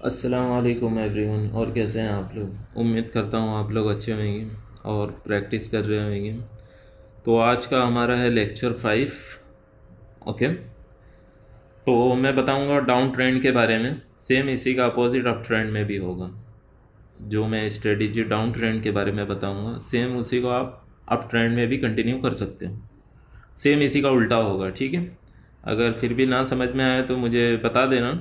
अस्सलाम वालेकुम एवरीवन। और कैसे हैं आप लोग? उम्मीद करता हूँ आप लोग अच्छे होंगे और प्रैक्टिस कर रहे होंगे। तो आज का हमारा है लेक्चर 5। ओके, तो मैं बताऊँगा डाउन ट्रेंड के बारे में। सेम इसी का अपोजिट अप ट्रेंड में भी होगा। जो मैं स्ट्रेटेजी डाउन ट्रेंड के बारे में बताऊँगा सेम उसी को आप अप ट्रेंड में भी कंटिन्यू कर सकते हो। सेम इसी का उल्टा होगा, ठीक है। अगर फिर भी ना समझ में आए तो मुझे बता देना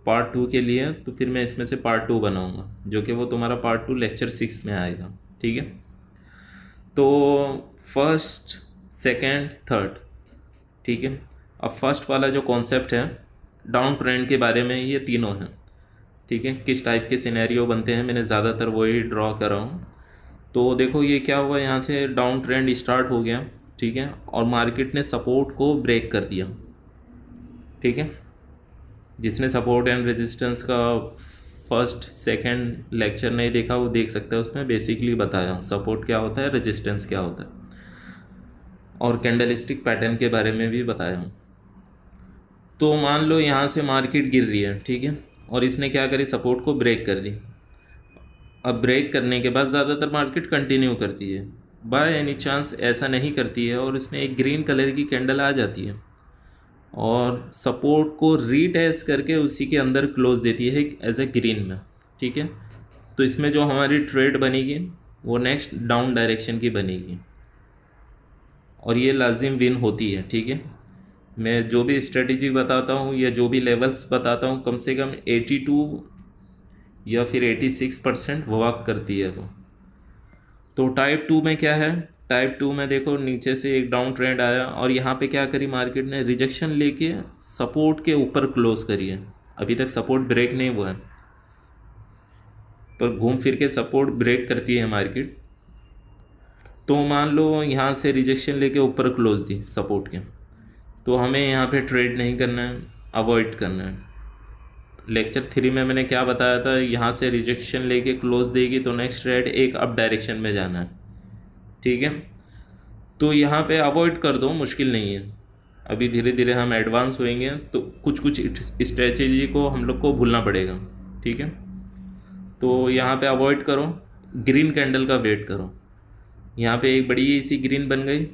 पार्ट 2 के लिए, तो फिर मैं इसमें से पार्ट 2 बनाऊंगा, जो कि वो तुम्हारा पार्ट 2 लेक्चर 6 में आएगा, ठीक है। तो फर्स्ट, सेकंड, थर्ड, ठीक है। अब फर्स्ट वाला जो कॉन्सेप्ट है डाउन ट्रेंड के बारे में, ये तीनों हैं, ठीक है। किस टाइप के सिनेरियो बनते हैं मैंने ज़्यादातर वही ड्रॉ कर रहा हूँ। तो देखो ये क्या हुआ, यहाँ से डाउन ट्रेंड स्टार्ट हो गया, ठीक है, और मार्केट ने सपोर्ट को ब्रेक कर दिया, ठीक है। जिसने सपोर्ट एंड रेजिस्टेंस का फर्स्ट सेकंड लेक्चर नहीं देखा वो देख सकता है, उसमें बेसिकली बताया सपोर्ट क्या होता है, रेजिस्टेंस क्या होता है, और कैंडलस्टिक पैटर्न के बारे में भी बताया हूँ। तो मान लो यहाँ से मार्केट गिर रही है, ठीक है, और इसने क्या करी, सपोर्ट को ब्रेक कर दी। अब ब्रेक करने के बाद ज़्यादातर मार्केट कंटिन्यू करती है, बाय एनी चांस ऐसा नहीं करती है और इसमें एक ग्रीन कलर की कैंडल आ जाती है और सपोर्ट को रीटेस्ट करके उसी के अंदर क्लोज देती है एज ए ग्रीन में, ठीक है। तो इसमें जो हमारी ट्रेड बनेगी वो नेक्स्ट डाउन डायरेक्शन की बनेगी और ये लाजिम विन होती है, ठीक है। मैं जो भी स्ट्रेटजी बताता हूँ या जो भी लेवल्स बताता हूँ कम से कम 82 या फिर 86% वर्क करती है वो। तो टाइप 2 में क्या है, टाइप 2 में देखो नीचे से एक डाउन ट्रेंड आया और यहाँ पे क्या करी मार्केट ने, रिजेक्शन लेके सपोर्ट के ऊपर क्लोज करी है। अभी तक सपोर्ट ब्रेक नहीं हुआ है, पर घूम फिर के सपोर्ट ब्रेक करती है मार्केट। तो मान लो यहाँ से रिजेक्शन लेके ऊपर क्लोज दी सपोर्ट के, तो हमें यहाँ पे ट्रेड नहीं करना है, अवॉइड करना है। लेक्चर 3 में मैंने क्या बताया था, यहाँ से रिजेक्शन लेके क्लोज देगी तो नेक्स्ट ट्रेड एक अप डायरेक्शन में जाना है, ठीक है। तो यहाँ पे अवॉइड कर दो, मुश्किल नहीं है। अभी धीरे धीरे हम एडवांस होएंगे तो कुछ कुछ स्ट्रेटेजी को हम लोग को भूलना पड़ेगा, ठीक है। तो यहाँ पे अवॉइड करो, ग्रीन कैंडल का वेट करो। यहाँ पे एक बड़ी सी ग्रीन बन गई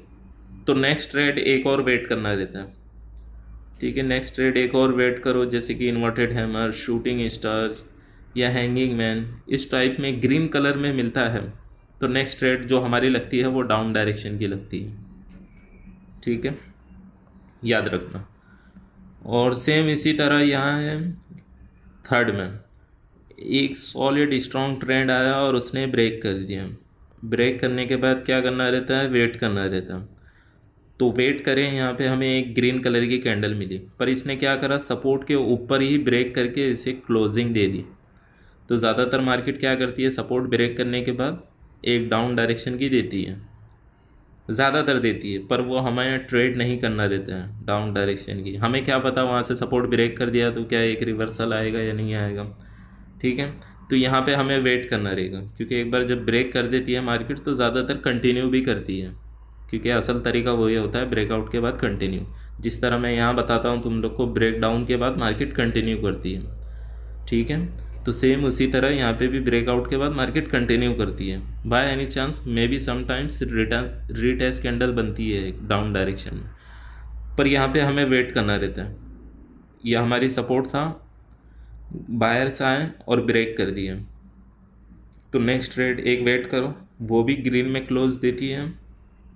तो नेक्स्ट ट्रेड एक और वेट करना रहता है, ठीक है। नेक्स्ट ट्रेड एक और वेट करो, जैसे कि इन्वर्टेड हैमर, शूटिंग स्टार या हैंगिंग मैन, इस टाइप में ग्रीन कलर में मिलता है तो नेक्स्ट ट्रेड जो हमारी लगती है वो डाउन डायरेक्शन की लगती है, ठीक है, याद रखना। और सेम इसी तरह यहाँ है थर्ड में, एक सॉलिड स्ट्रॉन्ग ट्रेंड आया और उसने ब्रेक कर दिया। ब्रेक करने के बाद क्या करना रहता है, वेट करना रहता है। तो वेट करें, यहाँ पे हमें एक ग्रीन कलर की कैंडल मिली, पर इसने क्या करा, सपोर्ट के ऊपर ही ब्रेक करके इसे क्लोजिंग दे दी। तो ज़्यादातर मार्केट क्या करती है, सपोर्ट ब्रेक करने के बाद एक डाउन डायरेक्शन की देती है, ज़्यादातर देती है, पर वो हमें ट्रेड नहीं करना देता है डाउन डायरेक्शन की। हमें क्या पता वहाँ से सपोर्ट ब्रेक कर दिया तो क्या एक रिवर्सल आएगा या नहीं आएगा, ठीक है। तो यहाँ पे हमें वेट करना रहेगा, क्योंकि एक बार जब ब्रेक कर देती है मार्केट तो ज़्यादातर कंटिन्यू भी करती है, क्योंकि असल तरीका वही होता है ब्रेकआउट के बाद कंटिन्यू। जिस तरह मैं यहाँ बताता हूँ तुम लोग को, ब्रेक डाउन के बाद मार्केट कंटिन्यू करती है, ठीक है। तो सेम उसी तरह यहाँ पे भी ब्रेकआउट के बाद मार्केट कंटिन्यू करती है। By any chance may be sometimes retest candle बनती है डाउन डायरेक्शन में, पर यहाँ पे हमें वेट करना रहता है। यह हमारी सपोर्ट था, बायर्स आए और ब्रेक कर दिए, तो नेक्स्ट ट्रेड एक वेट करो, वो भी ग्रीन में क्लोज देती है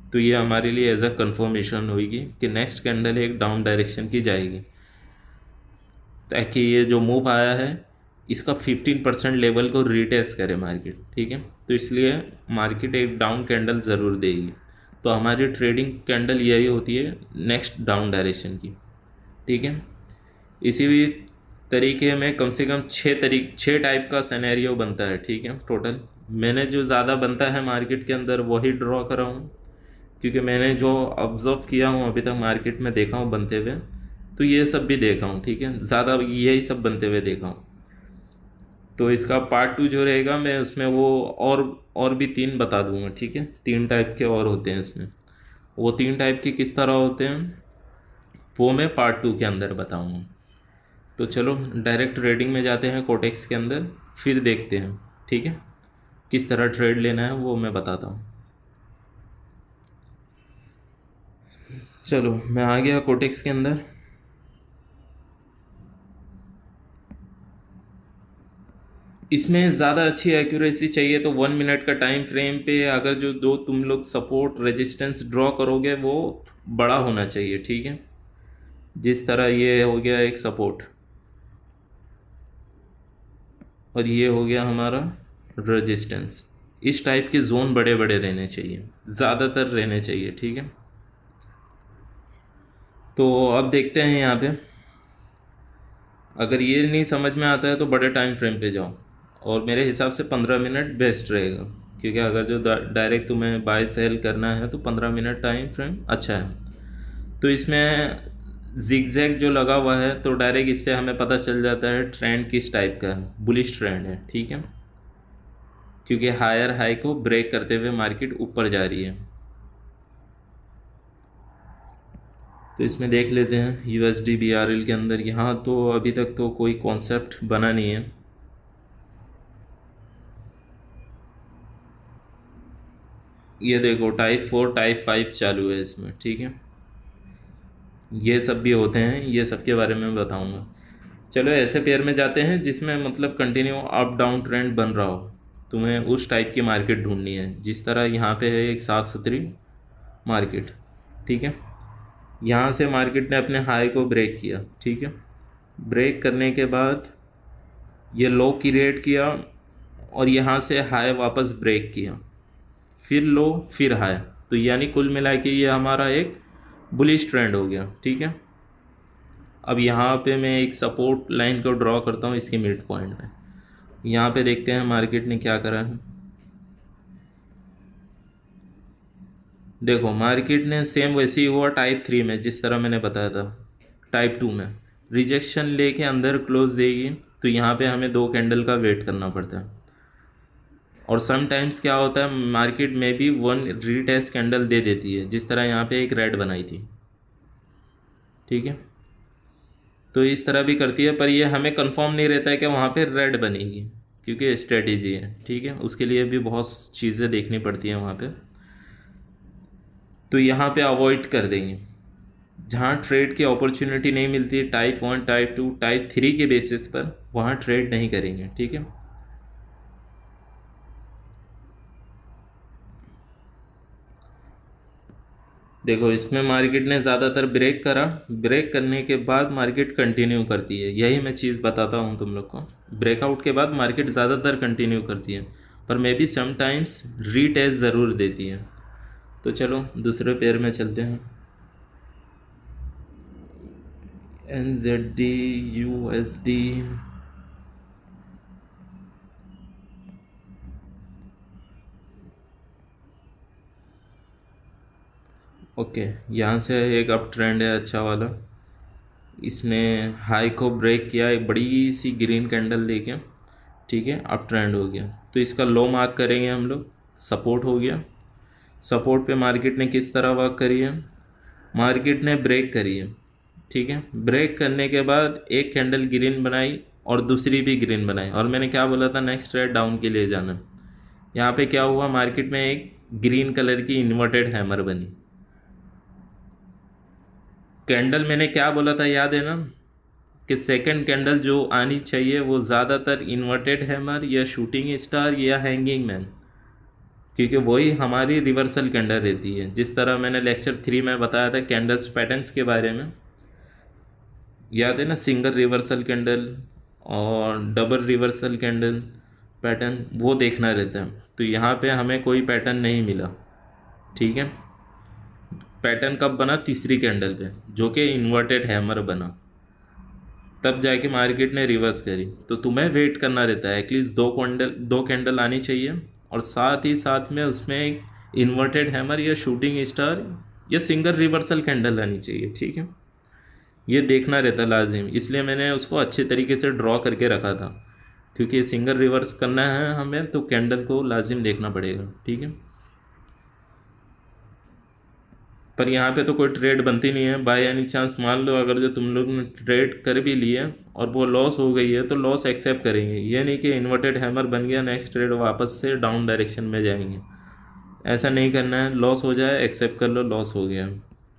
तो ये हमारे लिए एज अ कन्फर्मेशन होगी कि नेक्स्ट कैंडल एक डाउन डायरेक्शन की जाएगी, ताकि ये जो मूव आया है इसका 15% लेवल को रीटेस्ट करे मार्केट, ठीक है। तो इसलिए मार्केट एक डाउन कैंडल ज़रूर देगी। तो हमारी ट्रेडिंग कैंडल यही होती है नेक्स्ट डाउन डायरेक्शन की, ठीक है। इसी भी तरीके में कम से कम छः टाइप का सिनेरियो बनता है, ठीक है। टोटल मैंने जो ज़्यादा बनता है मार्केट के अंदर वही ड्रॉ करा हूँ, क्योंकि मैंने जो ऑब्ज़र्व किया हूँ अभी तक मार्केट में देखा हूँ बनते हुए, तो ये सब भी देखा हूँ, ठीक है, ज़्यादा यही सब बनते हुए देखा हूँ। तो इसका पार्ट 2 जो रहेगा मैं उसमें वो और भी 3 बता दूंगा, ठीक है। 3 टाइप के और होते हैं इसमें, वो 3 टाइप के किस तरह होते हैं वो मैं पार्ट 2 के अंदर बताऊंगा। तो चलो डायरेक्ट ट्रेडिंग में जाते हैं कोटेक्स के अंदर, फिर देखते हैं, ठीक है, किस तरह ट्रेड लेना है वो मैं बताता हूँ। चलो मैं आ गया कोटेक्स के अंदर। इसमें ज़्यादा अच्छी एक्यूरेसी चाहिए तो 1 मिनट का टाइम फ्रेम पे अगर जो दो तुम लोग सपोर्ट रेजिस्टेंस ड्रॉ करोगे वो बड़ा होना चाहिए, ठीक है। जिस तरह ये हो गया एक सपोर्ट और ये हो गया हमारा रेजिस्टेंस, इस टाइप के जोन बड़े बड़े रहने चाहिए, ज़्यादातर रहने चाहिए, ठीक है। तो अब देखते हैं यहाँ पे, अगर ये नहीं समझ में आता है तो बड़े टाइम फ्रेम पे जाओ, और मेरे हिसाब से 15 मिनट बेस्ट रहेगा, क्योंकि अगर जो डायरेक्ट तुम्हें बाय सेल करना है तो 15 मिनट टाइम फ्रेम अच्छा है। तो इसमें जिगजैग जो लगा हुआ है तो डायरेक्ट इससे हमें पता चल जाता है ट्रेंड किस टाइप का है, बुलिश ट्रेंड है, ठीक है, क्योंकि हायर हाई को ब्रेक करते हुए मार्केट ऊपर जा रही है। तो इसमें देख लेते हैं USD BRL के अंदर, यहाँ तो अभी तक तो कोई कॉन्सेप्ट बना नहीं है। ये देखो टाइप 4 टाइप 5 चालू है इसमें, ठीक है, ये सब भी होते हैं, ये सब के बारे में बताऊंगा। चलो ऐसे पेयर में जाते हैं जिसमें मतलब कंटिन्यू अप डाउन ट्रेंड बन रहा हो, तुम्हें उस टाइप की मार्केट ढूंढनी है, जिस तरह यहाँ पे है एक साफ़ सुथरी मार्केट, ठीक है। यहाँ से मार्केट ने अपने हाई को ब्रेक किया, ठीक है, ब्रेक करने के बाद ये लो क्रिएट किया और यहाँ से हाई वापस ब्रेक किया, फिर लो फिर हाई, तो यानी कुल मिला के ये हमारा एक बुलिश ट्रेंड हो गया, ठीक है। अब यहाँ पे मैं एक सपोर्ट लाइन को ड्रॉ करता हूँ इसके मिड पॉइंट में, यहाँ पे देखते हैं मार्केट ने क्या करा है। देखो मार्केट ने सेम वैसे ही हुआ टाइप 3 में, जिस तरह मैंने बताया था। टाइप 2 में रिजेक्शन लेके अंदर क्लोज देगी तो यहाँ पे हमें 2 कैंडल का वेट करना पड़ता है, और समटाइम्स क्या होता है मार्केट में भी 1 रीटेस्ट कैंडल दे देती है, जिस तरह यहाँ पे एक रेड बनाई थी, ठीक है। तो इस तरह भी करती है, पर ये हमें कंफर्म नहीं रहता है कि वहाँ पे रेड बनेगी, क्योंकि स्ट्रेटेजी है, ठीक है, उसके लिए भी बहुत चीज़ें देखनी पड़ती हैं वहाँ पे। तो यहाँ पे अवॉइड कर देंगे, जहाँ ट्रेड की अपॉर्चुनिटी नहीं मिलती टाइप 1 टाइप 2 टाइप 3 के बेसिस पर, वहाँ ट्रेड नहीं करेंगे, ठीक है। देखो इसमें मार्केट ने ज़्यादातर ब्रेक करा, ब्रेक करने के बाद मार्केट कंटिन्यू करती है, यही मैं चीज़ बताता हूँ तुम लोग को। ब्रेकआउट के बाद मार्केट ज़्यादातर कंटिन्यू करती है, पर मे बी समटाइम्स रीटेस्ट ज़रूर देती है। तो चलो दूसरे पेयर में चलते हैं, NZD USD। ओके, यहाँ से एक अप ट्रेंड है अच्छा वाला, इसने हाई को ब्रेक किया एक बड़ी सी ग्रीन कैंडल देके, ठीक है, अप ट्रेंड हो गया। तो इसका लो मार्क करेंगे हम लोग, सपोर्ट हो गया। सपोर्ट पे मार्केट ने किस तरह वर्क करी है, मार्केट ने ब्रेक करी है, ठीक है, ब्रेक करने के बाद एक कैंडल ग्रीन बनाई और दूसरी भी ग्रीन बनाई, और मैंने क्या बोला था नेक्स्ट ट्रेड डाउन के लिए जाना। यहाँ पे क्या हुआ, मार्केट में एक ग्रीन कलर की इन्वर्टेड हैमर बनी। कैंडल मैंने क्या बोला था याद है ना, कि सेकंड कैंडल जो आनी चाहिए वो ज़्यादातर इन्वर्टेड हैमर या शूटिंग स्टार या हैंगिंग मैन, क्योंकि वही हमारी रिवर्सल कैंडल रहती है, जिस तरह मैंने लेक्चर 3 में बताया था कैंडल्स पैटर्न्स के बारे में, याद है ना, सिंगल रिवर्सल कैंडल और डबल रिवर्सल कैंडल पैटर्न, वो देखना रहता है। तो यहाँ पे हमें कोई पैटर्न नहीं मिला, ठीक है। पैटर्न कब बना, तीसरी कैंडल पे, जो कि इन्वर्टेड हैमर बना, तब जाके मार्केट ने रिवर्स करी। तो तुम्हें वेट करना रहता है, एटलीस्ट 2 कैंडल आनी चाहिए, और साथ ही साथ में उसमें एक इन्वर्टेड हैमर या शूटिंग स्टार या सिंगल रिवर्सल कैंडल आनी चाहिए, ठीक है। ये देखना रहता लाजिम, इसलिए मैंने उसको अच्छे तरीके से ड्रॉ करके रखा था, क्योंकि सिंगल रिवर्स करना है हमें तो कैंडल को लाजिम देखना पड़ेगा, ठीक है। पर यहाँ पे तो कोई ट्रेड बनती नहीं है। बाय एनी चांस मान लो अगर जो तुम लोग ने ट्रेड कर भी लिया और वो लॉस हो गई है तो लॉस एक्सेप्ट करेंगे, ये नहीं कि इन्वर्टेड हैमर बन गया नेक्स्ट ट्रेड वापस से डाउन डायरेक्शन में जाएंगे। ऐसा नहीं करना है, लॉस हो जाए एक्सेप्ट कर लो लॉस हो गया,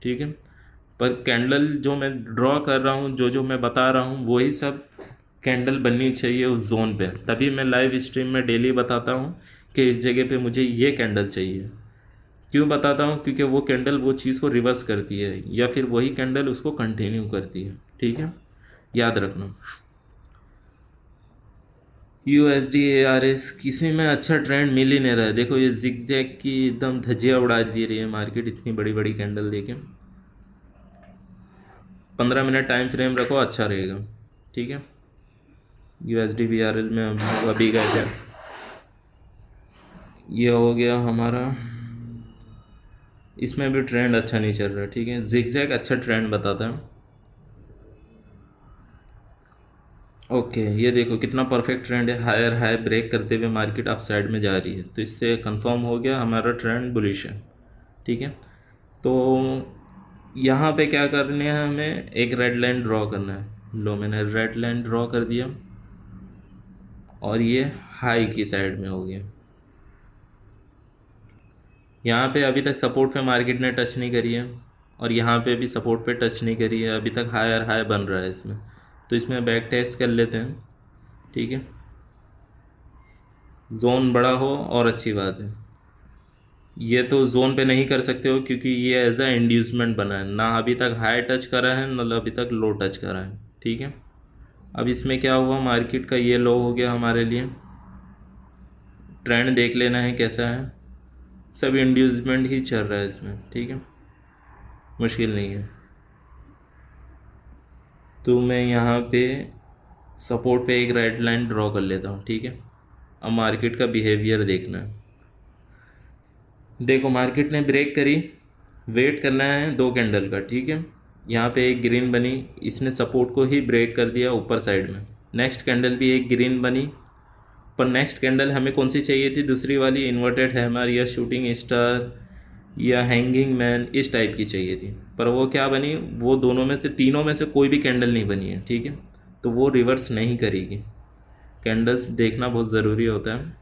ठीक है। पर कैंडल जो मैं ड्रॉ कर रहा हूँ, जो जो मैं बता रहा हूँ वही सब कैंडल बननी चाहिए उस जोन पे। तभी मैं लाइव स्ट्रीम में डेली बताता हूँ कि इस जगह पे मुझे ये कैंडल चाहिए। क्यों बताता हूँ? क्योंकि वो कैंडल वो चीज़ को रिवर्स करती है या फिर वही कैंडल उसको कंटिन्यू करती है, ठीक है, याद रखना। USD ARS किसी में अच्छा ट्रेंड मिल ही नहीं रहा है। देखो ये जिगजैग की एकदम धज्जियाँ उड़ा दे रही है मार्केट, इतनी बड़ी बड़ी कैंडल देके। 15 मिनट टाइम फ्रेम रखो, अच्छा रहेगा, ठीक है। USD BRL में हम लोग अभी गए थे, ये हो गया हमारा। इसमें भी ट्रेंड अच्छा नहीं चल रहा, ठीक है। जिगजैग अच्छा ट्रेंड बताता है। ओके, ये देखो कितना परफेक्ट ट्रेंड है, हायर हाई ब्रेक करते हुए मार्केट अप साइड में जा रही है, तो इससे कंफर्म हो गया हमारा ट्रेंड बुलिश है, ठीक है। तो यहाँ पे क्या करना है, हमें एक रेड लाइन ड्रॉ करना है। लो मैंने रेड लाइन ड्रॉ कर दिया और ये हाई की साइड में हो गया। यहाँ पे अभी तक सपोर्ट पे मार्केट ने टच नहीं करी है और यहाँ पे भी सपोर्ट पे टच नहीं करी है, अभी तक हायर हाई बन रहा है इसमें। तो इसमें बैक टेस्ट कर लेते हैं, ठीक है। जोन बड़ा हो और अच्छी बात है। ये तो जोन पे नहीं कर सकते हो क्योंकि ये एज अ इंड्यूसमेंट बना है, ना अभी तक हाई टच करा है ना अभी तक लो टच करा है, ठीक है। अब इसमें क्या हुआ, मार्केट का ये लो हो गया हमारे लिए। ट्रेंड देख लेना है कैसा है, सब इंड्यूसमेंट ही चल रहा है इसमें, ठीक है, मुश्किल नहीं है। तो मैं यहाँ पे सपोर्ट पे एक रेड लाइन ड्रॉ कर लेता हूँ, ठीक है। अब मार्केट का बिहेवियर देखना है। देखो मार्केट ने ब्रेक करी, वेट करना है 2 कैंडल का, ठीक है। यहाँ पे एक ग्रीन बनी, इसने सपोर्ट को ही ब्रेक कर दिया ऊपर साइड में। नेक्स्ट कैंडल भी एक ग्रीन बनी, पर नेक्स्ट कैंडल हमें कौन सी चाहिए थी, दूसरी वाली इन्वर्टेड हैमर या शूटिंग स्टार या हैंगिंग मैन, इस टाइप की चाहिए थी। पर वो क्या बनी, वो दोनों में से तीनों में से कोई भी कैंडल नहीं बनी है, ठीक है। तो वो रिवर्स नहीं करेगी। कैंडल्स देखना बहुत ज़रूरी होता है।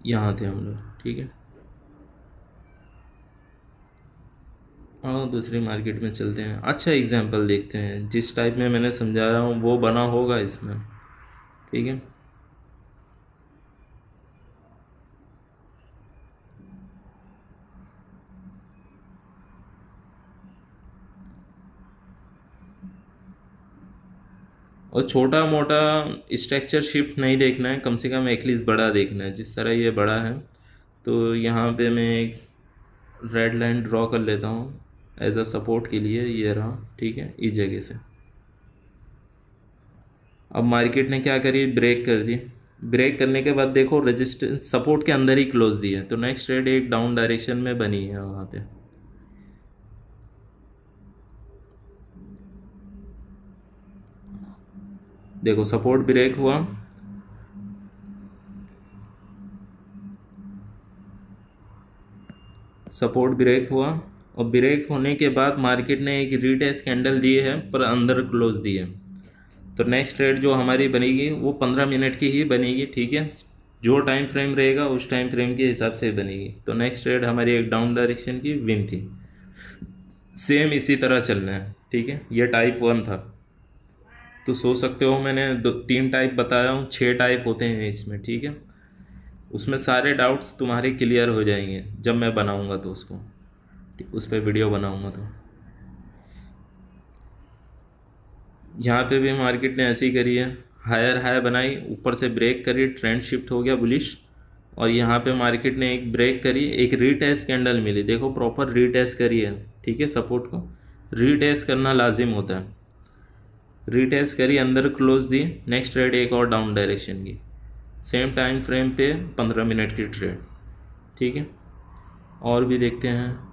यहाँ थे हम लोग, ठीक है। और दूसरी मार्केट में चलते हैं, अच्छा एग्जांपल देखते हैं, जिस टाइप में मैंने समझाया हूँ वो बना होगा इसमें, ठीक है। और छोटा मोटा स्ट्रक्चर शिफ्ट नहीं देखना है, कम से कम एटलीस्ट बड़ा देखना है, जिस तरह ये बड़ा है। तो यहाँ पे मैं एक रेड लाइन ड्रॉ कर लेता हूँ एज अ सपोर्ट के लिए, ये रहा, ठीक है, इस जगह से। अब मार्केट ने क्या करी, ब्रेक कर दी। ब्रेक करने के बाद देखो रेजिस्टेंस सपोर्ट के अंदर ही क्लोज दी है, तो नेक्स्ट ट्रेड एक डाउन डायरेक्शन में बनी है वहाँ पे। देखो सपोर्ट ब्रेक हुआ, सपोर्ट ब्रेक हुआ और ब्रेक होने के बाद मार्केट ने एक रीटेस्ट कैंडल दी है पर अंदर क्लोज दी है। तो नेक्स्ट ट्रेड जो हमारी बनेगी वो 15 मिनट की ही बनेगी, ठीक है। जो टाइम फ्रेम रहेगा उस टाइम फ्रेम के हिसाब से बनेगी। तो नेक्स्ट ट्रेड हमारी एक डाउन डायरेक्शन की विन थी, सेम इसी तरह चलना है, ठीक है। ये टाइप 1 था। तो सोच सकते हो मैंने 3 टाइप बताया हूँ, 6 टाइप होते हैं इसमें, ठीक है। उसमें सारे डाउट्स तुम्हारे क्लियर हो जाएंगे जब मैं बनाऊंगा तो उसको, उस पर वीडियो बनाऊंगा तो। यहाँ पे भी मार्केट ने ऐसे ही करी है, हायर हाई बनाई, ऊपर से ब्रेक करी, ट्रेंड शिफ्ट हो गया बुलिश। और यहाँ पे मार्केट ने एक ब्रेक करी, एक रीटेस्ट कैंडल मिली, देखो प्रॉपर रीटेस्ट करी है, ठीक है। सपोर्ट को रीटेस्ट करना लाजिम होता है। रीटेस्ट करी, अंदर क्लोज दी, नेक्स्ट ट्रेड एक और डाउन डायरेक्शन की, सेम टाइम फ्रेम पे 15 मिनट की ट्रेड, ठीक है। और भी देखते हैं।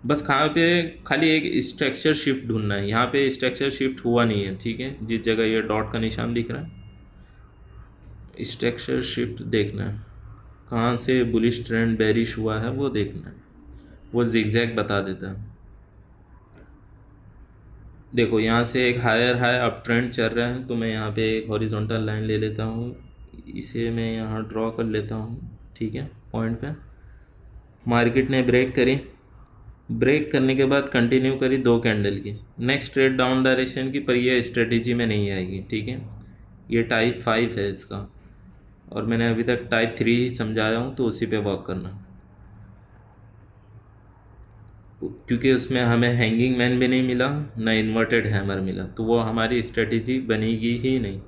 बस कहाँ पे खाली एक स्ट्रक्चर शिफ्ट ढूंढना है, यहाँ पे स्ट्रक्चर शिफ्ट हुआ नहीं है, ठीक है। जिस जगह ये डॉट का निशान दिख रहा है स्ट्रक्चर शिफ्ट देखना है, कहाँ से बुलिश ट्रेंड बेरिश हुआ है वो देखना है, वो जिगजैग बता देता है। देखो यहाँ से एक हायर हाई अप ट्रेंड चल रहा है, तो मैं यहाँ पे एक हॉरिजॉन्टल लाइन ले लेता हूँ, इसे मैं यहाँ ड्रॉ कर लेता हूँ, ठीक है। पॉइंट पे मार्केट ने ब्रेक करी, ब्रेक करने के बाद कंटिन्यू करी 2 कैंडल की, नेक्स्ट ट्रेड डाउन डायरेक्शन की, पर ये स्ट्रेटेजी में नहीं आएगी, ठीक है। ये टाइप 5 है इसका, और मैंने अभी तक टाइप 3 ही समझाया हूँ, तो उसी पे वर्क करना, क्योंकि उसमें हमें हैंगिंग मैन भी नहीं मिला ना इन्वर्टेड हैमर मिला, तो वो हमारी स्ट्रेटेजी बनेगी ही नहीं।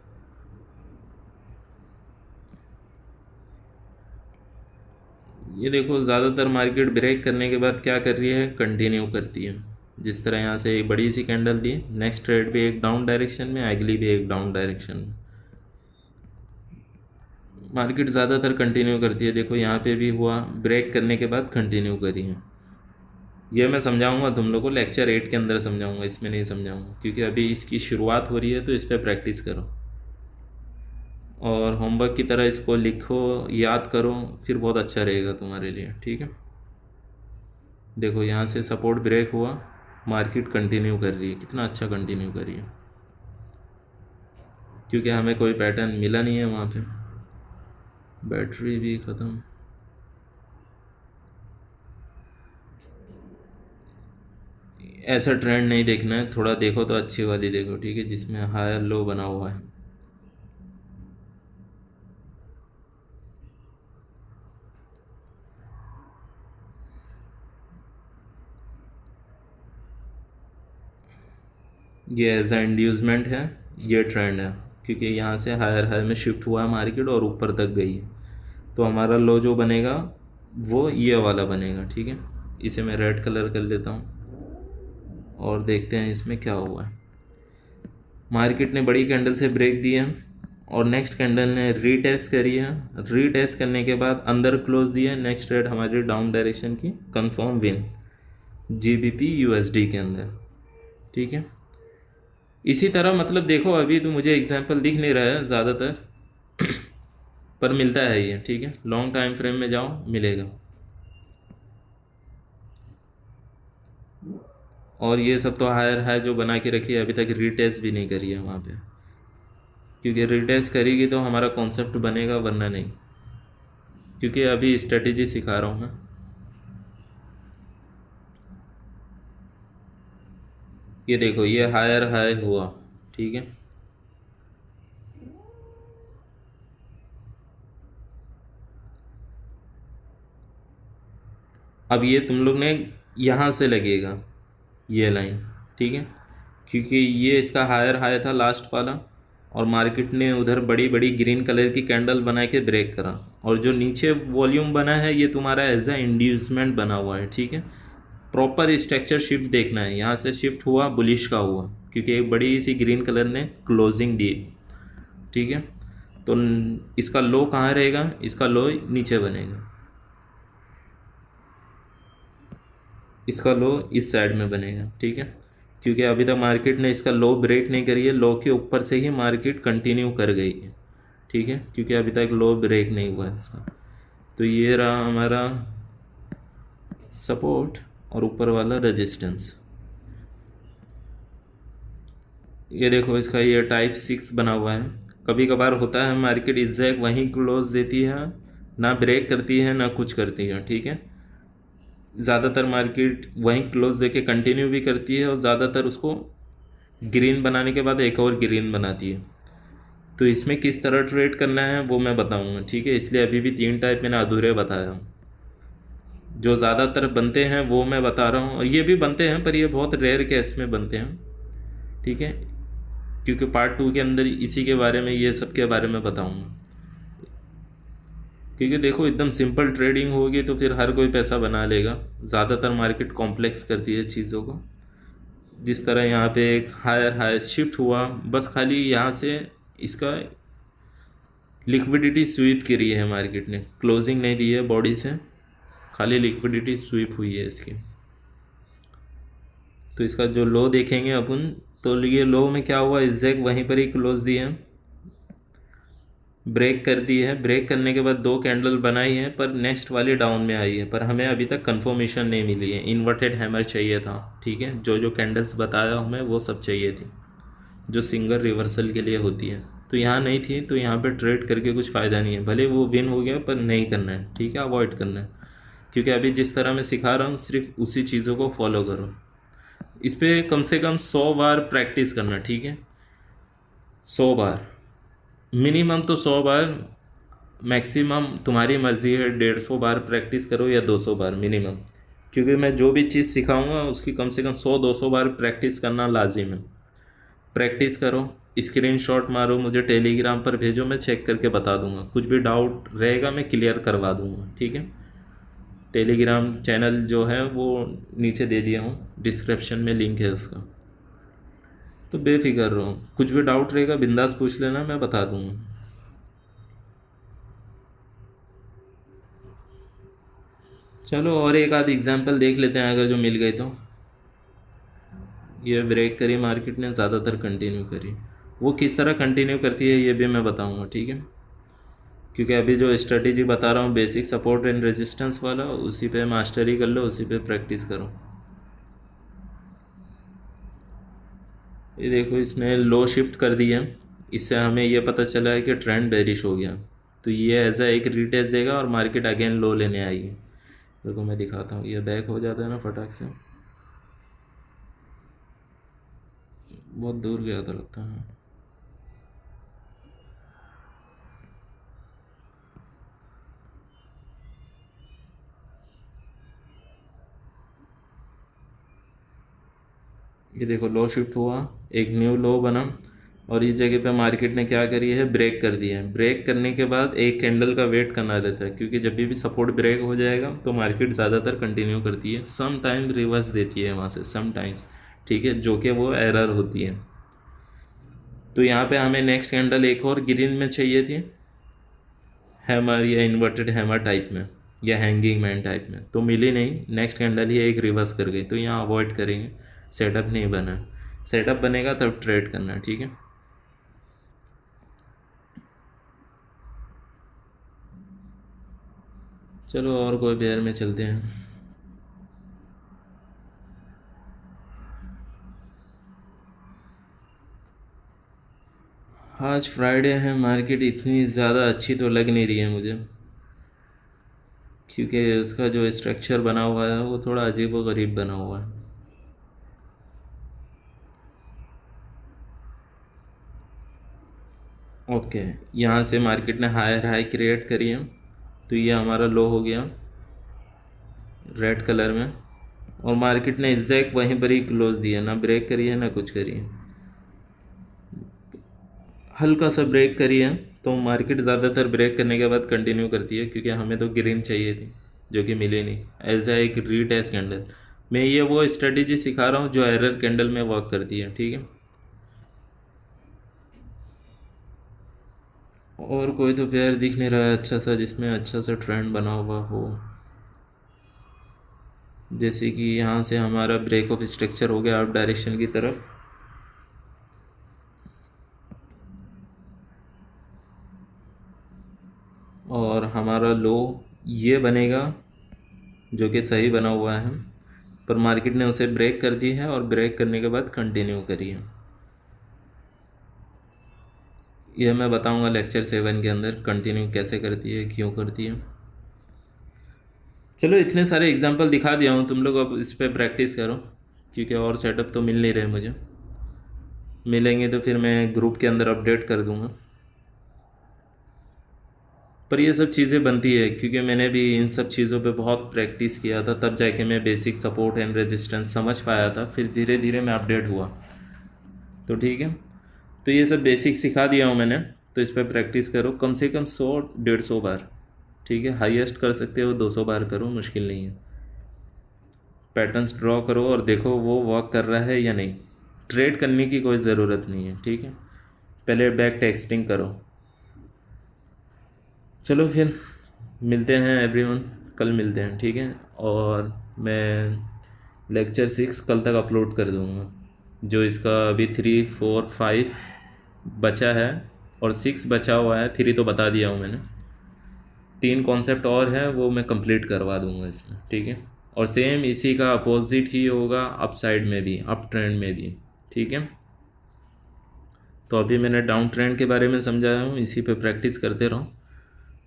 ये देखो ज़्यादातर मार्केट ब्रेक करने के बाद क्या कर रही है, कंटिन्यू करती है। जिस तरह यहाँ से एक बड़ी सी कैंडल दी, नेक्स्ट ट्रेड भी एक डाउन डायरेक्शन में, अगली भी एक डाउन डायरेक्शन में, मार्केट ज़्यादातर कंटिन्यू करती है। देखो यहाँ पे भी हुआ, ब्रेक करने के बाद कंटिन्यू करी है। ये मैं समझाऊंगा तुम लोग को लेक्चर 8 के अंदर समझाऊंगा, इसमें नहीं समझाऊंगा, क्योंकि अभी इसकी शुरुआत हो रही है, तो इस पर प्रैक्टिस करो और होमवर्क की तरह इसको लिखो, याद करो, फिर बहुत अच्छा रहेगा तुम्हारे लिए, ठीक है। देखो यहाँ से सपोर्ट ब्रेक हुआ, मार्केट कंटिन्यू कर रही है, कितना अच्छा कंटिन्यू कर रही है, क्योंकि हमें कोई पैटर्न मिला नहीं है वहाँ पे। बैटरी भी ख़त्म, ऐसा ट्रेंड नहीं देखना है, थोड़ा देखो तो अच्छी वाली देखो, ठीक है, जिसमें हायर लो बना हुआ है। ये एज अ इंड्यूसमेंट है, ये ट्रेंड है, क्योंकि यहाँ से हायर हाई में शिफ्ट हुआ है मार्केट और ऊपर तक गई है, तो हमारा लो जो बनेगा वो ये वाला बनेगा, ठीक है। इसे मैं रेड कलर कर लेता हूँ और देखते हैं इसमें क्या हुआ है। मार्केट ने बड़ी कैंडल से ब्रेक दिया और नेक्स्ट कैंडल ने रीटेस्ट करी है, रीटेस्ट करने के बाद अंदर क्लोज दिया, नेक्स्ट ट्रेड हमारी डाउन डायरेक्शन की कंफर्म विन GBP USD के अंदर, ठीक है। इसी तरह मतलब देखो, अभी तो मुझे एग्जांपल दिख नहीं रहा है ज़्यादातर पर मिलता है ये, ठीक है। लॉन्ग टाइम फ्रेम में जाओ, मिलेगा। और ये सब तो हायर हाई जो बना के रखी है, अभी तक रीटेस्ट भी नहीं करी है वहाँ पे, क्योंकि रीटेस्ट करेगी तो हमारा कॉन्सेप्ट बनेगा, वरना नहीं, क्योंकि अभी स्ट्रेटेजी सिखा रहा हूँ मैं। ये देखो ये हायर हाई हुआ, ठीक है। अब ये तुम लोग ने यहाँ से लगेगा ये लाइन, ठीक है, क्योंकि ये इसका हायर हाई था लास्ट वाला, और मार्केट ने उधर बड़ी बड़ी ग्रीन कलर की कैंडल बना के ब्रेक करा, और जो नीचे वॉल्यूम बना है ये तुम्हारा एज अ इंड्यूसमेंट बना हुआ है, ठीक है। प्रॉपर स्ट्रक्चर शिफ्ट देखना है, यहाँ से शिफ्ट हुआ, बुलिश का हुआ, क्योंकि एक बड़ी सी ग्रीन कलर ने क्लोजिंग दी, ठीक है। तो इसका लो कहाँ रहेगा, इसका लो नीचे बनेगा, इसका लो इस साइड में बनेगा, ठीक है, क्योंकि अभी तक मार्केट ने इसका लो ब्रेक नहीं करी है, लो के ऊपर से ही मार्केट कंटिन्यू कर गई है, ठीक है, क्योंकि अभी तक लो ब्रेक नहीं हुआ है इसका। तो ये रहा हमारा सपोर्ट और ऊपर वाला रेजिस्टेंस। ये देखो इसका ये टाइप 6 बना हुआ है। कभी कभार होता है मार्केट एग्जैक्ट वहीं क्लोज देती है, ना ब्रेक करती है ना कुछ करती है, ठीक है। ज़्यादातर मार्केट वहीं क्लोज देके कंटिन्यू भी करती है, और ज़्यादातर उसको ग्रीन बनाने के बाद एक और ग्रीन बनाती है। तो इसमें किस तरह ट्रेड करना है वो मैं बताऊंगा, ठीक है। इसलिए अभी भी 3 टाइप मैंने अधूरे बताया, जो ज़्यादातर बनते हैं वो मैं बता रहा हूँ, और ये भी बनते हैं पर ये बहुत रेयर केस में बनते हैं, ठीक है, क्योंकि पार्ट 2 के अंदर इसी के बारे में, ये सब के बारे में बताऊंगा। क्योंकि देखो एकदम सिंपल ट्रेडिंग होगी तो फिर हर कोई पैसा बना लेगा, ज़्यादातर मार्केट कॉम्प्लेक्स करती है चीज़ों को। जिस तरह यहाँ पे एक हायर हाई शिफ्ट हुआ, बस खाली यहाँ से इसका लिक्विडिटी स्वीप करी है मार्केट ने, क्लोजिंग नहीं दी है बॉडी से, खाली लिक्विडिटी स्वीप हुई है इसकी। तो इसका जो लो देखेंगे अपन, तो ये लो में क्या हुआ, एग्जैक्ट वहीं पर ही क्लोज दिए, ब्रेक कर दी है, ब्रेक करने के बाद दो कैंडल बनाई है पर नेक्स्ट वाली डाउन में आई है, पर हमें अभी तक कंफर्मेशन नहीं मिली है। इन्वर्टेड हैमर चाहिए था, ठीक है, जो जो कैंडल्स बताया हूँ मैं वो सब चाहिए थी जो सिंगल रिवर्सल के लिए होती है। तो यहाँ नहीं थी, तो यहाँ पे ट्रेड करके कुछ फ़ायदा नहीं है, भले वो विन हो गया पर नहीं करना है, ठीक है, अवॉइड करना है। क्योंकि अभी जिस तरह मैं सिखा रहा हूँ सिर्फ उसी चीज़ों को फॉलो करो। इस पर कम से कम 100 बार प्रैक्टिस करना, ठीक है, 100 बार मिनिमम, तो 100 बार, मैक्सिमम तुम्हारी मर्ज़ी है, 150 बार प्रैक्टिस करो या 200 बार मिनिमम। क्योंकि मैं जो भी चीज़ सिखाऊंगा उसकी कम से कम 100-200 बार प्रैक्टिस करना लाजिम है। प्रैक्टिस करो, स्क्रीनशॉट मारो, मुझे टेलीग्राम पर भेजो, मैं चेक करके बता दूंगा, कुछ भी डाउट रहेगा मैं क्लियर करवा दूंगा, ठीक है। टेलीग्राम चैनल जो है वो नीचे दे दिया हूँ, डिस्क्रिप्शन में लिंक है उसका। तो बेफिक्र रहो, कुछ भी डाउट रहेगा बिंदास पूछ लेना, मैं बता दूंगा। चलो और एक आध एग्जांपल देख लेते हैं अगर जो मिल गए तो। ये ब्रेक करी मार्केट ने, ज़्यादातर कंटिन्यू करी, वो किस तरह कंटिन्यू करती है ये भी मैं बताऊंगा, ठीक है। क्योंकि अभी जो स्ट्रेटेजी बता रहा हूँ बेसिक सपोर्ट एंड रेजिस्टेंस वाला, उसी पे मास्टरी कर लो, उसी पे प्रैक्टिस करो। ये देखो इसने लो शिफ्ट कर दी है, इससे हमें ये पता चला है कि ट्रेंड बेरिश हो गया। तो ये एज एक रीटेस्ट देगा और मार्केट अगेन लो लेने आई है। देखो मैं दिखाता हूँ, ये बैक हो जाता है ना फटाक से, बहुत दूर गया था लगता है। ये देखो लो शिफ्ट हुआ, एक न्यू लो बना, और इस जगह पे मार्केट ने क्या करी है, ब्रेक कर दिया है। ब्रेक करने के बाद एक कैंडल का वेट करना रहता है, क्योंकि जब भी सपोर्ट ब्रेक हो जाएगा तो मार्केट ज़्यादातर कंटिन्यू करती है, सम टाइम रिवर्स देती है वहाँ से, सम टाइम्स, ठीक है, जो कि वो एरर होती है। तो यहाँ पे हमें नेक्स्ट कैंडल एक और ग्रीन में चाहिए थी, हैमर या इन्वर्टेड हैमर टाइप में या हैंगिंग मैन टाइप में, तो मिली नहीं, नेक्स्ट कैंडल ही एक रिवर्स कर गई, तो यहाँ अवॉइड करेंगे, सेटअप नहीं बना। सेटअप बनेगा तब ट्रेड करना, ठीक है। चलो और कोई पेयर में चलते हैं। आज फ्राइडे है, मार्केट इतनी ज़्यादा अच्छी तो लग नहीं रही है मुझे, क्योंकि उसका जो स्ट्रक्चर बना हुआ है वो थोड़ा अजीब व गरीब बना हुआ है। ओके, यहाँ से मार्केट ने हायर हाई क्रिएट करी है, तो ये हमारा लो हो गया रेड कलर में, और मार्केट ने एग्जैक्ट वहीं पर ही क्लोज दिया, ना ब्रेक करी है ना कुछ करी है, हल्का सा ब्रेक करी है। तो मार्केट ज़्यादातर ब्रेक करने के बाद कंटिन्यू करती है, क्योंकि हमें तो ग्रीन चाहिए थी जो कि मिली नहीं, एज ए एक रीटेस्ट कैंडल। मैं ये वो स्ट्रेटेजी सिखा रहा हूँ जो एरर कैंडल में वर्क करती है, ठीक है। और कोई तो पेयर दिख नहीं रहा है अच्छा सा जिसमें अच्छा सा ट्रेंड बना हुआ हो, जैसे कि यहाँ से हमारा ब्रेक ऑफ स्ट्रक्चर हो गया अप डायरेक्शन की तरफ, और हमारा लो ये बनेगा जो कि सही बना हुआ है, पर मार्केट ने उसे ब्रेक कर दी है और ब्रेक करने के बाद कंटिन्यू करी है। यह मैं बताऊंगा लेक्चर 7 के अंदर कंटिन्यू कैसे करती है, क्यों करती है। चलो इतने सारे एग्जांपल दिखा दिया हूँ, तुम लोग अब इस पर प्रैक्टिस करो, क्योंकि और सेटअप तो मिल नहीं रहे मुझे, मिलेंगे तो फिर मैं ग्रुप के अंदर अपडेट कर दूँगा। पर ये सब चीज़ें बनती है, क्योंकि मैंने भी इन सब चीज़ों पे बहुत प्रैक्टिस किया था, तब जाके मैं बेसिक सपोर्ट एंड रेजिस्टेंस समझ पाया था, फिर धीरे धीरे मैं अपडेट हुआ। तो ठीक है, तो ये सब बेसिक सिखा दिया हूँ मैंने, तो इस पर प्रैक्टिस करो कम से कम 100-150 बार, ठीक है, हाईएस्ट कर सकते हो 200 बार करो, मुश्किल नहीं है। पैटर्न्स ड्रॉ करो और देखो वो वर्क कर रहा है या नहीं, ट्रेड करने की कोई ज़रूरत नहीं है, ठीक है, पहले बैक टेस्टिंग करो। चलो फिर मिलते हैं एवरीवन, कल मिलते हैं, ठीक है। और मैं लेक्चर 6 कल तक अपलोड कर दूँगा, जो इसका अभी 3, 4, 5 बचा है, और 6 बचा हुआ है, 3 तो बता दिया हूँ मैंने। 3 कॉन्सेप्ट और है, वो मैं कंप्लीट करवा दूंगा इसमें, ठीक है। और सेम इसी का अपोजिट ही होगा अप साइड में भी, अप ट्रेंड में भी, ठीक है। तो अभी मैंने डाउन ट्रेंड के बारे में समझाया हूँ, इसी पे प्रैक्टिस करते रहो।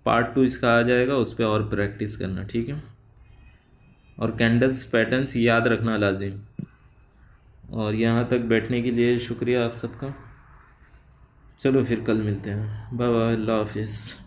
पार्ट 2 इसका आ जाएगा, उस पर और प्रैक्टिस करना, ठीक है। और कैंडल्स पैटर्न्स याद रखना लाजिम। और यहाँ तक बैठने के लिए शुक्रिया आप सबका। चलो फिर कल मिलते हैं, बाय बाय, अल्लाह हाफिज़।